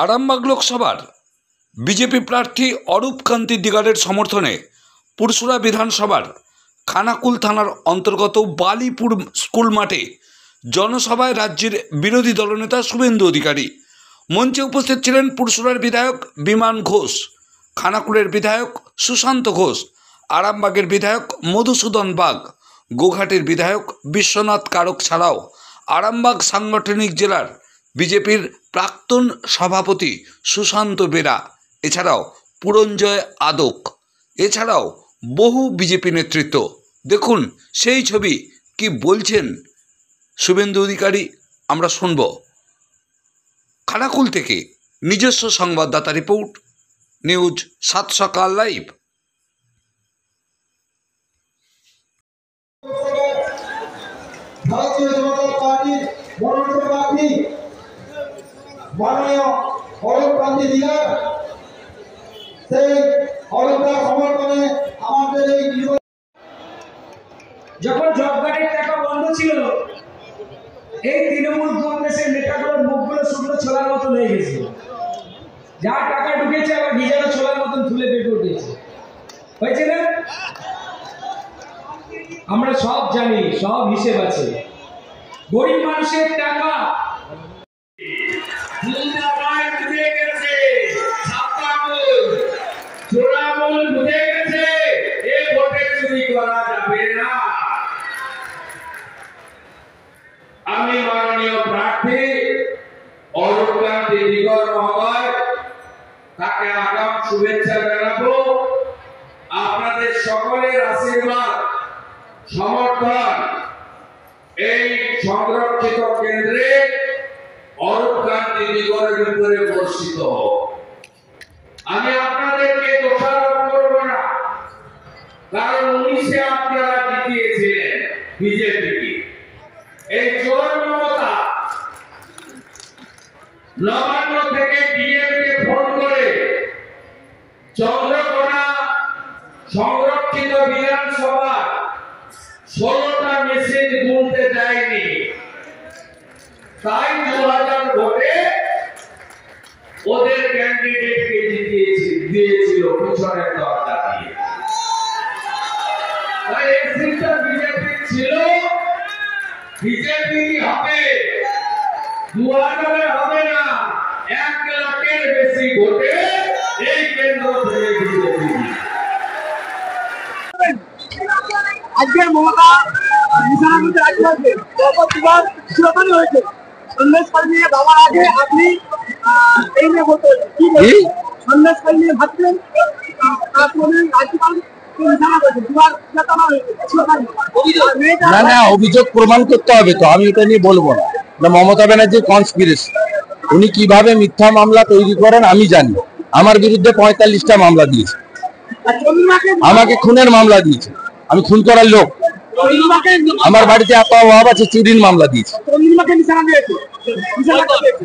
আরামবাগ লোকসভার বিজেপি প্রার্থী অরূপ কান্তি দিগারের সমর্থনে পুরসুরা বিধানসভার খানাকুল থানার অন্তর্গত বালিপুর স্কুল মাঠে জনসভায় রাজ্যের বিরোধী দলনেতা শুভেন্দু অধিকারী। মঞ্চে উপস্থিত ছিলেন পুরসুরার বিধায়ক বিমান ঘোষ, খানাকুলের বিধায়ক সুশান্ত ঘোষ, আরামবাগের বিধায়ক মধুসূদন বাগ, গোঘাটের বিধায়ক বিশ্বনাথ কারক ছাড়াও আরামবাগ সাংগঠনিক জেলার বিজেপির প্রাক্তন সভাপতি সুশান্ত বেরা, এছাড়াও পুরঞ্জয় আদক, এছাড়াও বহু বিজেপি নেতৃত্ব। দেখুন সেই ছবি, কি বলছেন শুভেন্দু অধিকারী আমরা শুনব। খানাকুল থেকে নিজস্ব সংবাদদাতা রিপোর্ট, নিউজ 7 সকাল লাইভ। ভারতীয় জনতা পার্টির মনোনীত প্রার্থী মাননীয় অরূপ কান্তি দিগার, সেই অরূপের সমর্থনে আমাদের এই যখন জব কার্ডের টাকা বন্ধ ছিল, এই তৃণমূল কংগ্রেসের নেতাগুলোর মুখগুলো শুকনো ছোলার মতন হয়ে গেছিল। যা টাকা ঢুকেছে আবার ভিজানো ছোলার মতন তুলে বেঁকে উঠেছে, হয়েছে না? আমরা সব জানি, সব হিসেব আছে। গরিব মানুষের টাকা আমি মাননীয় প্রার্থী অরূপ কান্তি দিগর মহোদয়, তাকে আগাম শুভেচ্ছা জানাবো। আপনাদের সকলের আশীর্বাদ, সমর্থন এই সংরক্ষিত কেন্দ্রে অরূপ কান্তি দিগরের উপরে বর্ষিত হোক। আমি আপনাদেরকে দোষারোপ করব না, কারণ 19-এ আপনারা জিতিয়েছিলেন বিজেপিকে। এই চোর মমতা নবান্ন থেকে ডিএমকে ফোন করে চন্দ্রকোনা সংরক্ষিত বিধানসভা 16টা মেসেজ গুনতে দেয়নি, তাই 2000 ভোটে ওদের ক্যান্ডিডেটকে দিয়েছিল পিছনের দরজা দিয়ে। তাই এই সিটটা বিজেপি ছিল, বিজেপি হবে, 2000 হবে না, 1 লাখের বেশি ভোটে এই কেন্দ্র থেকে বিজেপি। আজকের মমতা নিশানামুখী রাজ্যে দুবার শিরোপানি হয়েছে। সন্দেশকাল নিয়ে ভাবার আগে আপনি এই নিয়ে বলতে কি বলছেন? সন্দেশকাল নিয়ে ভাবছেন, তারপরে রাজ্যপাল না না, অভিযোগ প্রমাণ করতে হবে তো, আমি এটা নিয়ে বলবো না। মমতা ব্যানার্জির কনস্পিরেসি, উনি কিভাবে মিথ্যা মামলা তৈরি করেন আমি জানি। আমার বিরুদ্ধে 45টা মামলা দিয়েছে, আমাকে খুনের মামলা দিয়েছে, আমি খুন করার লোক। আমার বাড়িতে এত অভাব আছে, চুরির মামলা দিয়েছে।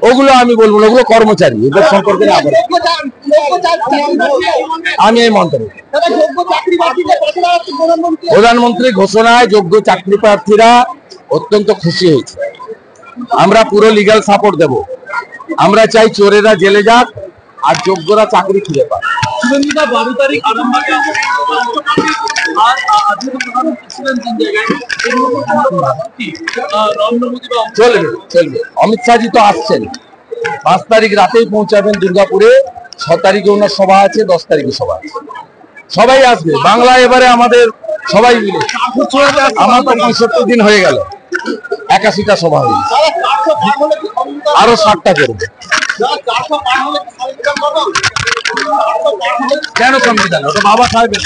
ওগুলো আমি বলবো না, ওগুলো কর্মচারী, ওদের সম্পর্কে আমি এই মন্তব্য। প্রধানমন্ত্রী ঘোষণায় যোগ্য চাকরি প্রার্থীরা অত্যন্ত খুশি হয়েছে। আমরা পুরো লিগ্যাল সাপোর্ট দেব। আমরা চাই চোরেরা জেলে যাক আর যোগ্যরা চাকরি খুঁজে পাক। 12 তারিখ আরামবাগে চলবে চলবে। অমিত শাহজি তো আসছেন, 5 তারিখ রাতেই পৌঁছাবেন দুর্গাপুরে। 6 তারিখে ওনার সভা আছে, 10 তারিখে সভা আছে। সবাই আসবে বাংলা। এবারে আমাদের সবাই মিলে, আমার তো 65 দিন হয়ে গেল, 81টা সভা হয়ে গেছে, আরো 60টা করবে। কেন সংবিধান? ওটা বাবা সাহেবের।